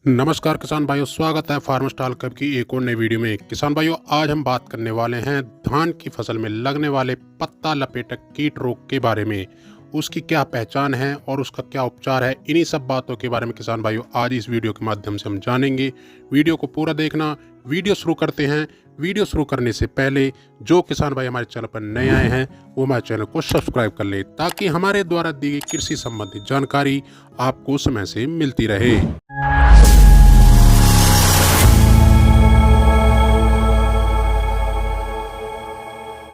नमस्कार किसान भाइयों, स्वागत है फार्म स्टॉल क्लब की एक और नई वीडियो में। किसान भाइयों, आज हम बात करने वाले हैं धान की फसल में लगने वाले पत्ता लपेटक कीट रोग के बारे में। उसकी क्या पहचान है और उसका क्या उपचार है, इन्हीं सब बातों के बारे में किसान भाइयों आज इस वीडियो के माध्यम से हम जानेंगे। वीडियो को पूरा देखना। वीडियो शुरू करते हैं। वीडियो शुरू करने से पहले जो किसान भाई हमारे चैनल पर नए आए हैं वो हमारे चैनल को सब्सक्राइब कर ले, ताकि हमारे द्वारा दी गई कृषि संबंधित जानकारी आपको समय से मिलती रहे।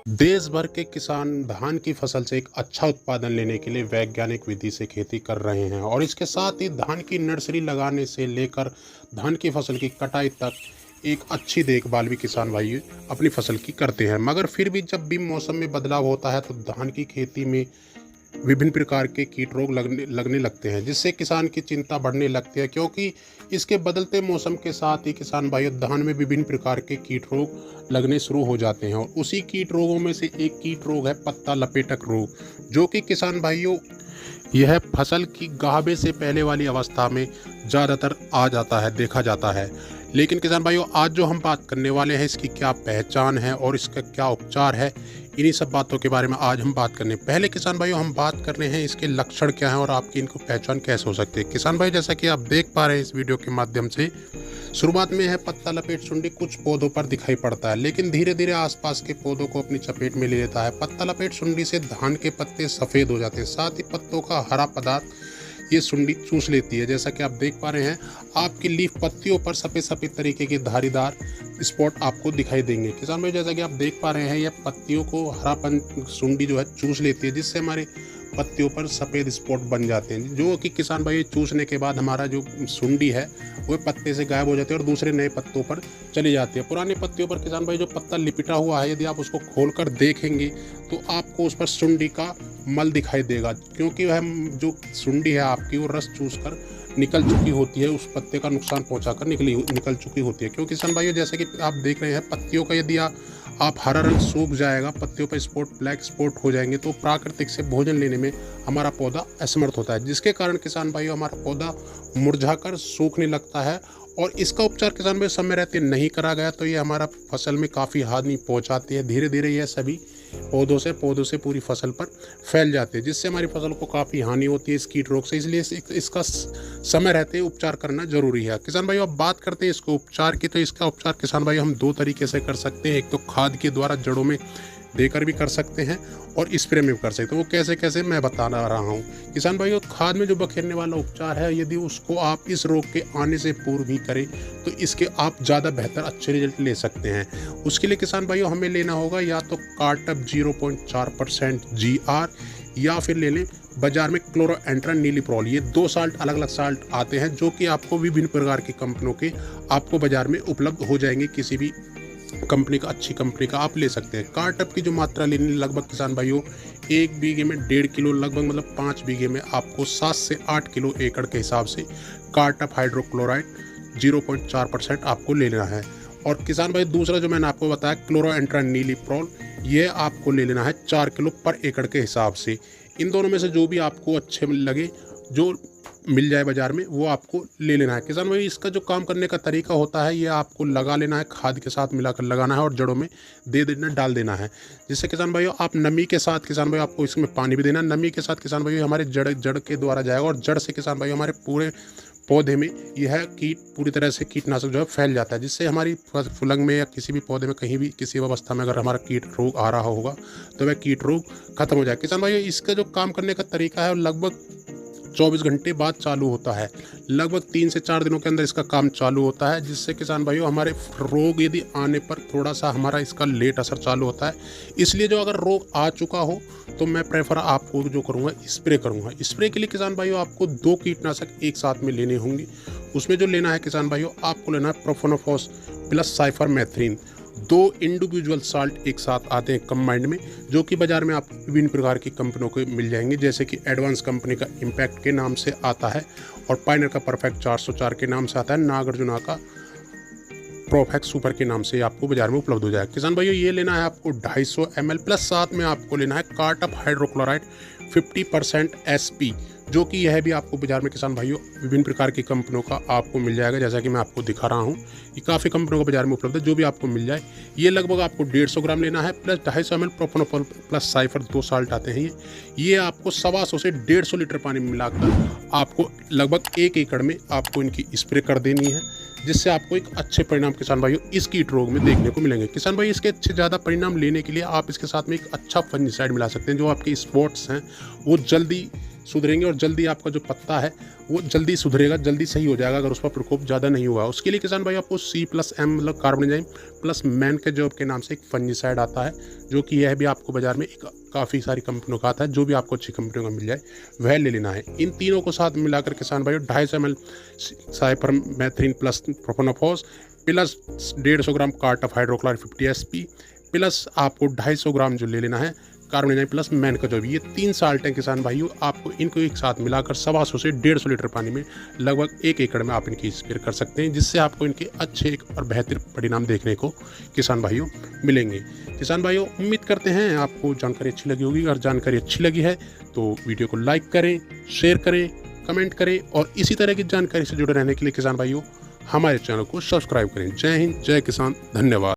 देश भर के किसान धान की फसल से एक अच्छा उत्पादन लेने के लिए वैज्ञानिक विधि से खेती कर रहे हैं, और इसके साथ ही धान की नर्सरी लगाने से लेकर धान की फसल की कटाई तक एक अच्छी देखभाल भी किसान भाई अपनी फसल की करते हैं। मगर फिर भी जब भी मौसम में बदलाव होता है तो धान की खेती में विभिन्न प्रकार के कीट रोग लगने लगते हैं, जिससे किसान की चिंता बढ़ने लगती है, क्योंकि इसके बदलते मौसम के साथ ही किसान भाइयों धान में विभिन्न प्रकार के कीट रोग लगने शुरू हो जाते हैं। और उसी कीट रोगों में से एक कीट रोग है पत्ता लपेटक रोग, जो कि किसान भाइयों यह फसल की गाभे से पहले वाली अवस्था में ज़्यादातर आ जाता है, देखा जाता है। लेकिन किसान भाइयों, आज जो हम बात करने वाले हैं इसकी क्या पहचान है और इसका क्या उपचार है, इन्हीं सब बातों के बारे में आज हम बात करने। पहले किसान भाइयों हम बात कर रहे हैं इसके लक्षण क्या हैं और आपकी इनको पहचान कैसे हो सकती है। किसान भाई, जैसा कि आप देख पा रहे हैं इस वीडियो के माध्यम से, शुरुआत में है पत्ता लपेट सुंडी कुछ पौधों पर दिखाई पड़ता है, लेकिन धीरे धीरे आसपास के पौधों को अपनी चपेट में ले लेता है। पत्ता लपेट सुंडी से धान के पत्ते सफ़ेद हो जाते हैं, साथ ही पत्तों का हरा पदार्थ ये सुंडी चूस लेती है। जैसा कि आप देख पा रहे हैं, आपकी लीफ पत्तियों पर सफ़ेद सफ़ेद तरीके के धारीदार स्पॉट आपको दिखाई देंगे। किसान भाई, जैसा कि आप देख पा रहे हैं, यह पत्तियों को हरापन सुंडी जो है चूस लेती है, जिससे हमारे पत्तियों पर सफ़ेद स्पॉट बन जाते हैं, जो कि किसान भाई चूसने के बाद हमारा जो सुंडी है वो पत्ते से गायब हो जाती है और दूसरे नए पत्तों पर चली जाती है। पुराने पत्तियों पर किसान भाई जो पत्ता लिपटा हुआ है, यदि आप उसको खोलकर देखेंगे तो आपको उस पर सुंडी का मल दिखाई देगा, क्योंकि वह जो सुंडी है आपकी वो रस चूस कर निकल चुकी होती है, उस पत्ते का नुकसान पहुंचाकर निकल चुकी होती है। क्योंकि किसान भाइयों, जैसे कि आप देख रहे हैं, पत्तियों का यदि आप हरा रंग सूख जाएगा, पत्तियों पर स्पॉट ब्लैक स्पॉट हो जाएंगे, तो प्राकृतिक से भोजन लेने में हमारा पौधा असमर्थ होता है, जिसके कारण किसान भाइयों हमारा पौधा मुरझाकर सूखने लगता है। और इसका उपचार किसान भाई समय रहते नहीं करा गया तो ये हमारा फसल में काफ़ी हानि पहुंचाती है। धीरे धीरे यह सभी पौधों से पूरी फसल पर फैल जाते हैं, जिससे हमारी फसल को काफ़ी हानि होती है इस कीट रोग से। इसलिए इसका समय रहते उपचार करना जरूरी है। किसान भाई, अब बात करते हैं इसको उपचार की, तो इसका उपचार किसान भाई हम दो तरीके से कर सकते हैं। एक तो खाद के द्वारा जड़ों में देकर भी कर सकते हैं और स्प्रे में भी कर सकते हैं। वो कैसे कैसे मैं बता रहा हूँ। किसान भाइयों, खाद में जो बखेरने वाला उपचार है, यदि उसको आप इस रोग के आने से पूर्व भी करें तो इसके आप ज़्यादा बेहतर अच्छे रिजल्ट ले सकते हैं। उसके लिए किसान भाइयों हमें लेना होगा या तो कार्टप 0.4% GR, या फिर ले लें बाजार में क्लोरोएंट्रन नीलीप्रोल। ये दो साल्ट अलग अलग साल्ट आते हैं, जो कि आपको विभिन्न प्रकार की कंपनियों के आपको बाजार में उपलब्ध हो जाएंगे। किसी भी कंपनी का, अच्छी कंपनी का आप ले सकते हैं। कार्टप की जो मात्रा लेनी लगभग किसान भाइयों 1 बीघे में 1.5 किलो, लगभग मतलब 5 बीघे में आपको 7 से 8 किलो एकड़ के हिसाब से कार्टप हाइड्रोक्लोराइड 0.4% आपको ले लेना है। और किसान भाई, दूसरा जो मैंने आपको बताया क्लोरोएंट्रन नीलीप्रोल, ये आपको ले लेना है 4 किलो पर एकड़ के हिसाब से। इन दोनों में से जो भी आपको अच्छे लगे, जो मिल जाए बाजार में, वो आपको ले लेना है। किसान भाई, इसका जो काम करने का तरीका होता है, ये आपको लगा लेना है, खाद के साथ मिलाकर लगाना है और जड़ों में डाल देना है। जिससे किसान भाई आप नमी के साथ, किसान भाई आपको इसमें पानी भी देना है। नमी के साथ किसान भाई हमारे जड़ के द्वारा जाएगा और जड़ से किसान भाई हमारे पूरे पौधे में यह कीट पूरी तरह से कीटनाशक जो है फैल जाता है, जिससे हमारी फुलंग में या किसी भी पौधे में कहीं भी किसी अवस्था में अगर हमारा कीट रोग आ रहा होगा तो वह कीट रोग खत्म हो जाए। किसान भाई, इसका जो काम करने का तरीका है लगभग 24 घंटे बाद चालू होता है। लगभग 3 से 4 दिनों के अंदर इसका काम चालू होता है, जिससे किसान भाइयों हमारे रोग यदि आने पर थोड़ा सा हमारा इसका लेट असर चालू होता है। इसलिए जो अगर रोग आ चुका हो तो मैं प्रेफर आपको जो करूँगा स्प्रे करूँगा। स्प्रे के लिए किसान भाइयों आपको 2 कीटनाशक एक साथ में लेने होंगे। उसमें जो लेना है किसान भाइयों, आपको लेना है profenofos plus cypermethrin. 2 individual salt एक साथ आते हैं कंबाइंड में, जो कि बाजार में आपको विभिन्न प्रकार की कंपनियों के मिल जाएंगे, जैसे कि एडवांस कंपनी का इम्पैक्ट के नाम से आता है, और पाइनर का परफेक्ट 404 के नाम से आता है, नागार्जुना का प्रोफेक्स सुपर के नाम से आपको बाजार में उपलब्ध हो जाएगा। किसान भाइयों, ये लेना है आपको 250 ml, प्लस साथ में आपको लेना है कार्टप हाइड्रोक्लोराइड 50% SP, जो कि यह भी आपको बाजार में किसान भाइयों विभिन्न प्रकार की कंपनियों का आपको मिल जाएगा। जैसा कि मैं आपको दिखा रहा हूँ, ये काफ़ी कंपनियों का बाजार में उपलब्ध है, जो भी आपको मिल जाए। ये लगभग आपको 150 ग्राम लेना है, प्लस 250 ml प्रोपनोफॉल प्लस साइफर 2 साल्ट आते हैं। ये आपको 125 से 150 लीटर पानी में मिलाकर आपको लगभग 1 एकड़ में आपको इनकी स्प्रे कर देनी है, जिससे आपको एक अच्छे परिणाम किसान भाइयों इस कीट रोग में देखने को मिलेंगे। किसान भाई, इसके अच्छे ज़्यादा परिणाम लेने के लिए आप इसके साथ में एक अच्छा फंजीसाइड मिला सकते हैं। जो आपके स्पॉट्स हैं वो जल्दी सुधरेंगे और जल्दी आपका जो पत्ता है वो जल्दी सुधरेगा, जल्दी सही हो जाएगा अगर उस पर प्रकोप ज़्यादा नहीं हुआ। उसके लिए किसान भाई आपको C+M मतलब कार्बनिजाइम प्लस मैन के जॉब के नाम से एक फंजीसाइड आता है, जो कि यह भी आपको बाजार में एक काफ़ी सारी कंपनियों का आता है। जो भी आपको अच्छी कंपनियों का मिल जाए वह ले लेना है। इन तीनों को साथ मिलाकर किसान भाई 250 ml cypermethrin plus profenofos plus 150 gram cartap hydrochloride 50 SP plus आपको 250 ग्राम जो ले लेना है कार्बनिजाइम प्लस मैन का जो भी, ये 3 साल्ट हैं किसान भाइयों। आपको इनको एक साथ मिलाकर 125 से 150 लीटर पानी में लगभग 1 एकड़ में आप इनकी स्प्रे कर सकते हैं, जिससे आपको इनके अच्छे और बेहतर परिणाम देखने को किसान भाइयों मिलेंगे। किसान भाइयों, उम्मीद करते हैं आपको जानकारी अच्छी लगी होगी। अगर जानकारी अच्छी लगी है तो वीडियो को लाइक करें, शेयर करें, कमेंट करें और इसी तरह की जानकारी से जुड़े रहने के लिए किसान भाइयों हमारे चैनल को सब्सक्राइब करें। जय हिंद, जय किसान, धन्यवाद।